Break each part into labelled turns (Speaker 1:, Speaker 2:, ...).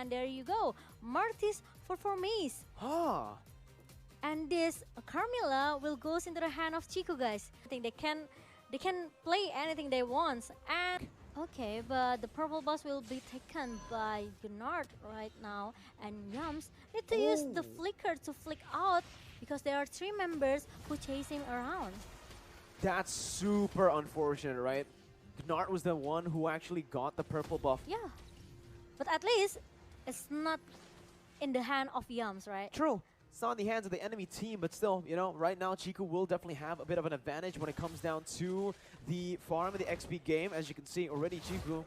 Speaker 1: And there you go. Martis for Formis.
Speaker 2: Ah.
Speaker 1: And this Carmilla will goes into the hand of Chiku, guys. I think they can play anything they want. And okay, but the purple boss will be taken by Gunnar right now. And Yums need to use the flicker to flick out because there are 3 members who chase him around.
Speaker 2: That's super unfortunate, right? Gnart was the one who actually got the purple buff.
Speaker 1: Yeah, but at least it's not in the hand of Yums, right?
Speaker 2: True. It's not in the hands of the enemy team, but still, you know, right now Chiku will definitely have a bit of an advantage when it comes down to the farm and the XP game. As you can see, already Chiku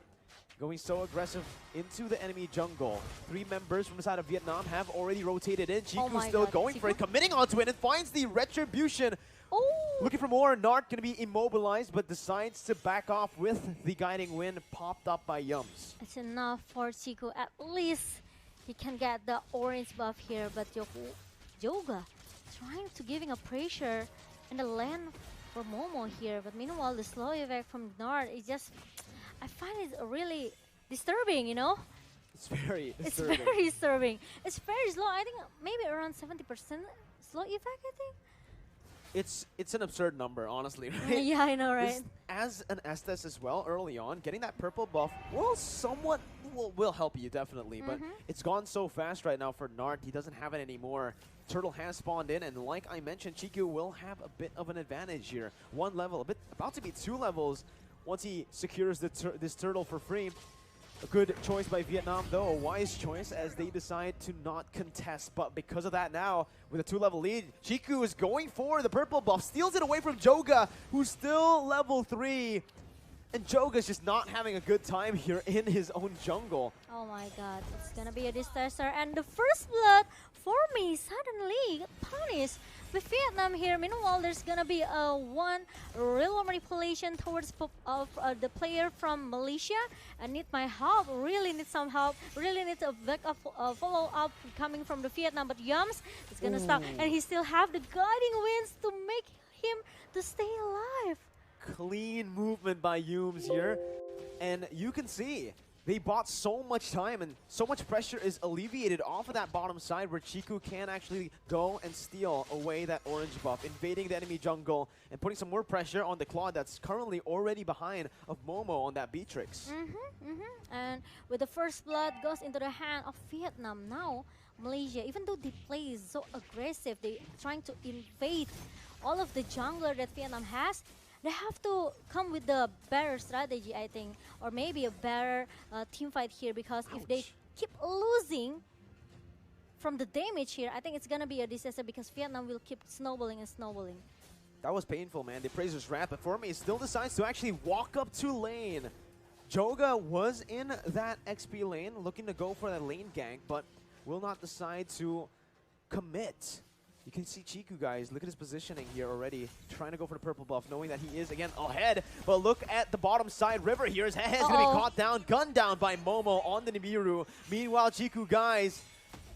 Speaker 2: going so aggressive into the enemy jungle. 3 members from the side of Vietnam have already rotated in. Chiku still going for it, committing onto it, and finds the retribution.
Speaker 1: Oh!
Speaker 2: Looking for more. Nart going to be immobilized, but decides to back off with the guiding wind popped up by Yums.
Speaker 1: It's enough for Chiku. At least he can get the orange buff here, but Joga trying to giving a pressure in the lane for Momo here. But meanwhile, the slow effect from Nart is just, I find it really disturbing, you know?
Speaker 2: It's very disturbing.
Speaker 1: It's very disturbing. It's very slow. I think maybe around 70% slow effect, I think.
Speaker 2: It's an absurd number, honestly, right?
Speaker 1: Yeah, I know, right?
Speaker 2: As an Estes as well, early on, getting that purple buff will help you, definitely. But it's gone so fast right now for Nart, he doesn't have it anymore. Turtle has spawned in, and like I mentioned, Chiku will have a bit of an advantage here. 1 level, about to be 2 levels once he secures this turtle for free. A good choice by Vietnam, though, a wise choice as they decide to not contest. But because of that now, with a 2-level lead, Chiku is going for the purple buff, steals it away from Joga, who's still level 3. And Joga's just not having a good time here in his own jungle.
Speaker 1: Oh my god, it's gonna be a disaster. And the first blood for me suddenly punished with Vietnam here. Meanwhile, there's gonna be a one real manipulation towards the player from Malaysia. I need my help, really need some help, really need a backup follow-up coming from the Vietnam. But Yums is gonna stop, and he still have the guiding winds to make him to stay alive.
Speaker 2: Clean movement by Yums here. And you can see, they bought so much time and so much pressure is alleviated off of that bottom side where Chiku can actually go and steal away that orange buff, invading the enemy jungle and putting some more pressure on the Claude that's currently already behind of Momo on that Beatrix.
Speaker 1: And with the first blood goes into the hand of Vietnam now, Malaysia, even though they play so aggressive, they trying to invade all of the jungler that Vietnam has, they have to come with the better strategy, I think, or maybe a better team fight here, because if they keep losing from the damage here, I think it's gonna be a disaster because Vietnam will keep snowballing and snowballing.
Speaker 2: That was painful, man. They praised his wrath, but for me, still decides to actually walk up to lane. Joga was in that XP lane, looking to go for that lane gank, but will not decide to commit. You can see Chiku, guys. Look at his positioning here already. Trying to go for the purple buff, knowing that he is, again, ahead. But look at the bottom side. River here. His head's going to be caught down, gunned down by Momo on the Nibiru. Meanwhile, Chiku, guys,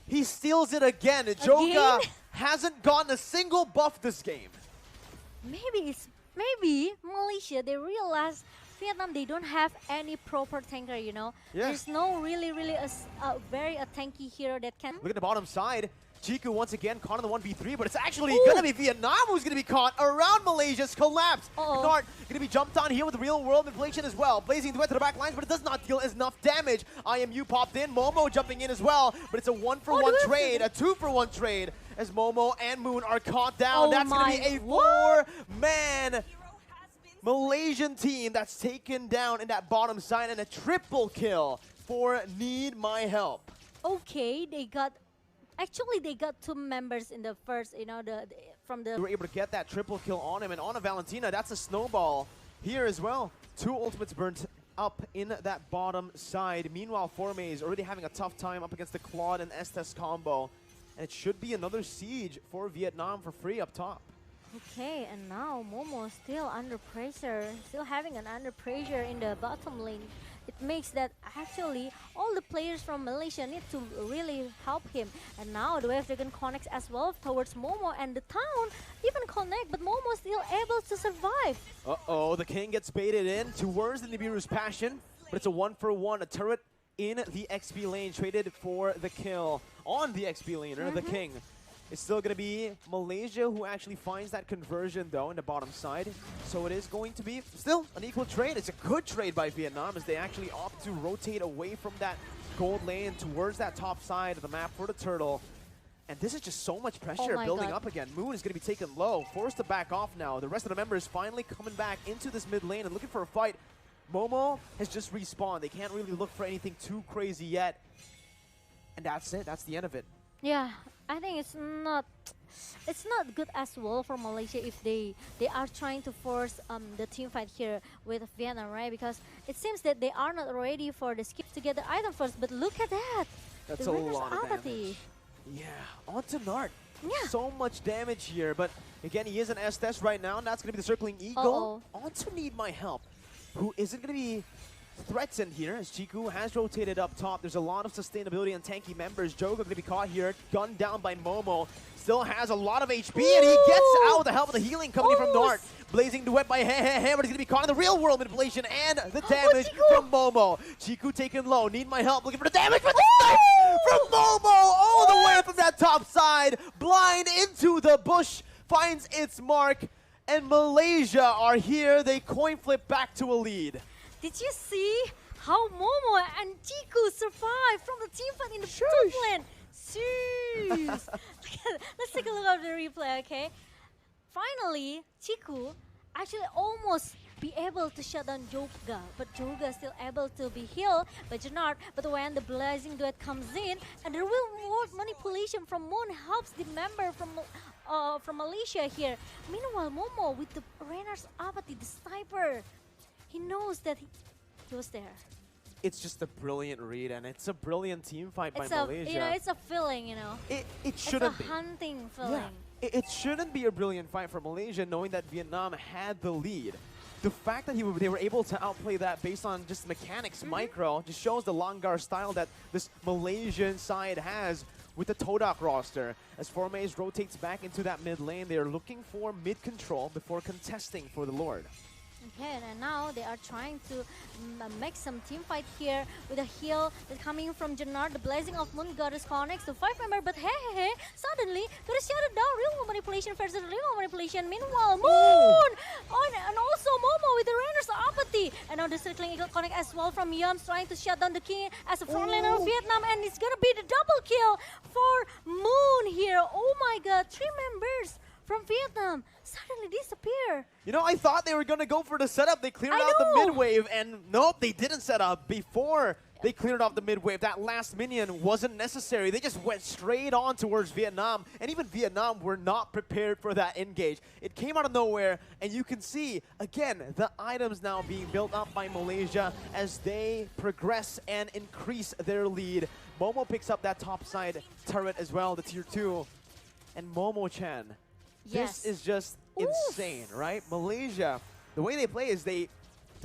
Speaker 2: he steals it again. Joga hasn't gotten a single buff this game.
Speaker 1: Maybe Malaysia, they realize Vietnam, they don't have any proper tanker, you know.
Speaker 2: Yeah.
Speaker 1: There's no really a very tanky hero that can...
Speaker 2: Look at the bottom side. Chiku once again caught on the 1v3, but it's actually going to be Vietnam who's going to be caught around Malaysia's collapse. Nart going to be jumped on here with the real world manipulation as well. Blazing threat to the back lines, but it does not deal enough damage. IMU popped in, Momo jumping in as well, but it's a 1-for-1 trade, a 2-for-1 trade as Momo and Moon are caught down. That's going to be a 4-man Malaysian team that's taken down in that bottom side, and a triple kill for Need My Help.
Speaker 1: Okay, they got... Actually, they got 2 members in the first, you know, from the...
Speaker 2: They were able to get that triple kill on him, and on a Valentina, that's a snowball here as well. 2 ultimates burnt up in that bottom side. Meanwhile, Forme is already having a tough time up against the Claude and Estes combo. And it should be another siege for Vietnam for free up top.
Speaker 1: Okay, and now Momo still under pressure, still having an under pressure in the bottom lane. It makes that actually all the players from Malaysia need to really help him. And now the Wave Dragon connects as well towards Momo, and the town even connect, but Momo still able to survive.
Speaker 2: Uh-oh, the king gets baited in towards the Nibiru's passion, but it's a 1-for-1. A turret in the XP lane, traded for the kill on the XP laner, the king. It's still going to be Malaysia who actually finds that conversion, though, in the bottom side. So it is going to be still an equal trade. It's a good trade by Vietnam as they actually opt to rotate away from that gold lane towards that top side of the map for the turtle. And this is just so much pressure building up again. Moon is going to be taken low, forced to back off now. The rest of the members finally coming back into this mid lane and looking for a fight. Momo has just respawned. They can't really look for anything too crazy yet. And that's it. That's the end of it.
Speaker 1: Yeah, I think it's not good as well for Malaysia if they are trying to force the team fight here with Vietnam, right? Because it seems that they are not ready for the skip to get the item first. But look at that.
Speaker 2: That's
Speaker 1: the
Speaker 2: a lot of damage. Yeah, onto Nart.
Speaker 1: Yeah.
Speaker 2: So much damage here, but again, he is an S-Test right now, and that's going to be the Circling Eagle. Onto Need My Help, who isn't going to be threatened here, as Chiku has rotated up top. There's a lot of sustainability and tanky members. Joga going to be caught here, gunned down by Momo. Still has a lot of HP, and he gets out with the help of the healing coming in from Nart. Blazing Duet by He, but he's going to be caught in the real world manipulation and the damage from Momo. Chiku taken low, Need My Help, looking for the damage with the snipe from Momo all the way from that top side. Blind into the bush, finds its mark, and Malaysia are here. They coin flip back to a lead.
Speaker 1: Did you see how Momo and Chiku survived from the team fight in the top lane? Let's take a look at the replay, okay? Finally, Chiku actually almost be able to shut down Joga, but Joga still able to be healed by Janard. But when the Blazing Duet comes in, and the real world manipulation from Moon helps the member from Malaysia here. Meanwhile, Momo with the Renar's apathy, the sniper, he knows that he was there.
Speaker 2: It's just a brilliant read, and it's a brilliant team fight by Malaysia.
Speaker 1: You know, it's a feeling, you know.
Speaker 2: It shouldn't be.
Speaker 1: It's a hunting feeling.
Speaker 2: Yeah. It shouldn't be a brilliant fight for Malaysia, knowing that Vietnam had the lead. The fact that they were able to outplay that based on just mechanics, micro, just shows the Langar style that this Malaysian side has with the Todak roster. As Formaze rotates back into that mid lane, they are looking for mid control before contesting for the Lord.
Speaker 1: Okay, and now they are trying to make some team fight here with a heal that's coming from Janard. The Blazing of Moon Goddess connects to 5-member, but hey, suddenly got shut it down. Real world manipulation versus real world manipulation. Meanwhile, Moon and also Momo with the Rainer's apathy. And now the Circling Eagle connect as well from Yums, trying to shut down the King as a frontliner of Vietnam, and it's gonna be the double kill for Moon here. Oh my God, 3 members from Vietnam suddenly disappear.
Speaker 2: You know, I thought they were going to go for the setup. They cleared out the mid wave, and nope, they didn't set up before they cleared off the mid wave. That last minion wasn't necessary. They just went straight on towards Vietnam, and even Vietnam were not prepared for that engage. It came out of nowhere, and you can see, again, the items now being built up by Malaysia as they progress and increase their lead. Momo picks up that top side turret as well, the tier 2. And Momo-chan.
Speaker 1: Yes.
Speaker 2: This is just insane, right? Malaysia, the way they play is they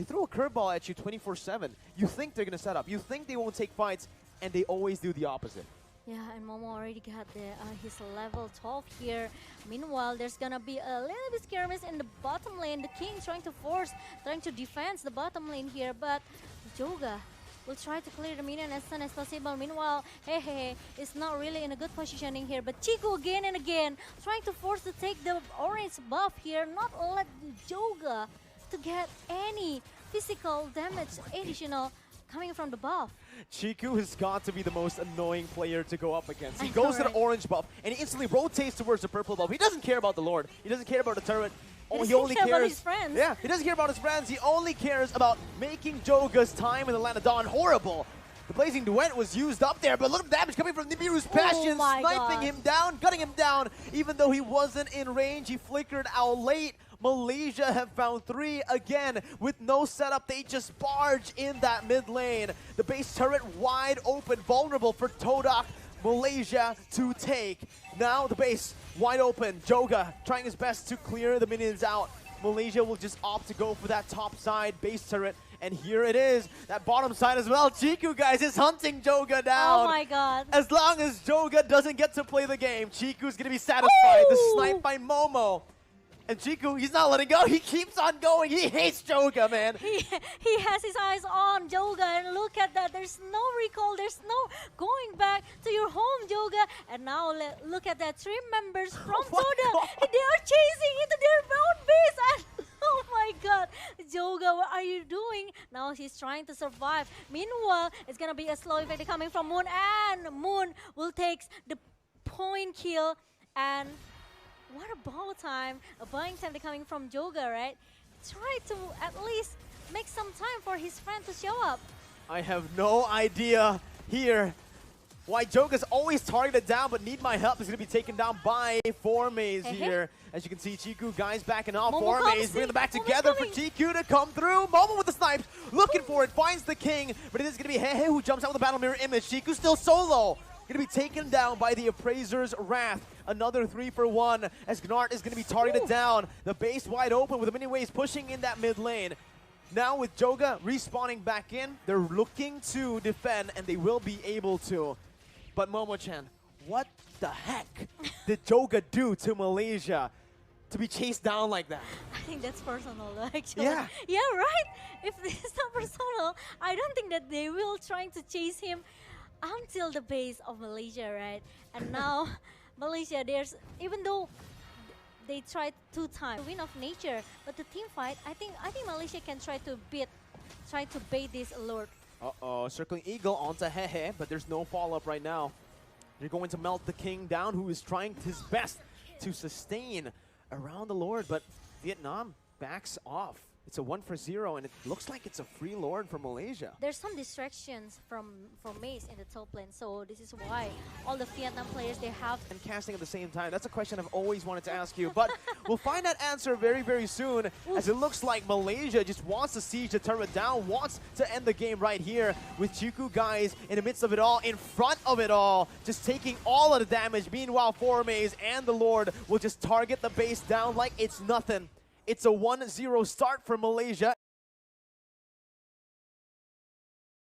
Speaker 2: throw a curveball at you 24/7. You think they're going to set up. You think they won't take fights, and they always do the opposite.
Speaker 1: Yeah, and Momo already got his level 12 here. Meanwhile, there's going to be a little bit skirmish in the bottom lane. The King trying to defend the bottom lane here, but Joga will try to clear the minion as soon as possible. Meanwhile, He is not really in a good positioning here. But Chiku again and again trying to force to take the orange buff here, not let Joga to get any physical damage additional coming from the buff.
Speaker 2: Chiku has got to be the most annoying player to go up against. He goes to the orange buff, and he instantly rotates towards the purple buff. He doesn't care about the Lord. He doesn't care about the turret.
Speaker 1: He only cares about his friends.
Speaker 2: Yeah, he doesn't care about his friends. He only cares about making Joga's time in the Land of Dawn horrible. The Blazing Duet was used up there, but look at the damage coming from Nibiru's Passion, sniping him down, gutting him down. Even though he wasn't in range, he flickered out late. Malaysia have found 3 again with no setup. They just barge in that mid lane. The base turret wide open, vulnerable for Todak. Malaysia to take. Now the base wide open. Joga trying his best to clear the minions out. Malaysia will just opt to go for that top side base turret. And here it is, that bottom side as well. Chiku, guys, is hunting Joga down.
Speaker 1: Oh my God.
Speaker 2: As long as Joga doesn't get to play the game, Chiku's going to be satisfied. The snipe by Momo. And Chiku, he's not letting go. He keeps on going. He hates Joga, man.
Speaker 1: He has his eyes on Joga, and look at that. There's no recall. There's no going back to your home, Joga. And now look at that. 3 members from Soda. They are chasing into their own base. And oh my God, Joga, what are you doing? Now he's trying to survive. Meanwhile, it's gonna be a slow effect coming from Moon, and Moon will take the point kill. And what a ball time, a buying time coming from Joga, right? Try to at least make some time for his friend to show up.
Speaker 2: I have no idea here why Joga's always targeted down, but Need My Help is going to be taken down by 4Maze here. As you can see, Chiku guys backing off. 4Maze bringing them back together for Chiku to come through. Momo with the snipes, looking for it, finds the king, but it is going to be Hehe who jumps out with the battle mirror image. Chiku still solo. Going to be taken down by the Appraiser's Wrath. Another 3 for 1 as Gnart is going to be targeted down. The base wide open with the mini waves pushing in that mid lane. Now with Joga respawning back in, they're looking to defend and they will be able to. But Momo-chan, what the heck did Joga do to Malaysia to be chased down like that?
Speaker 1: I think that's personal, actually.
Speaker 2: Yeah.
Speaker 1: Yeah, right? If it's not personal, I don't think that they will try to chase him until the base of Malaysia, right? And now Malaysia, even though they tried 2 times to win off nature, but the team fight, I think Malaysia can try to bait this alert.
Speaker 2: Uh-oh, circling Eagle onto Hehe, but there's no follow-up right now. They're going to melt the king down, who is trying his best to sustain around the Lord, but Vietnam backs off. It's a 1 for 0, and it looks like it's a free Lord for Malaysia.
Speaker 1: There's some distractions from Maze in the top lane, so this is why all the Vietnam players, they have...
Speaker 2: And casting at the same time, that's a question I've always wanted to ask you, but we'll find that answer very, very soon, as it looks like Malaysia just wants to siege the turret down, wants to end the game right here, with Chiku guys in the midst of it all, in front of it all, just taking all of the damage. Meanwhile, 4Maze and the Lord will just target the base down like it's nothing. It's a 1-0 start for Malaysia.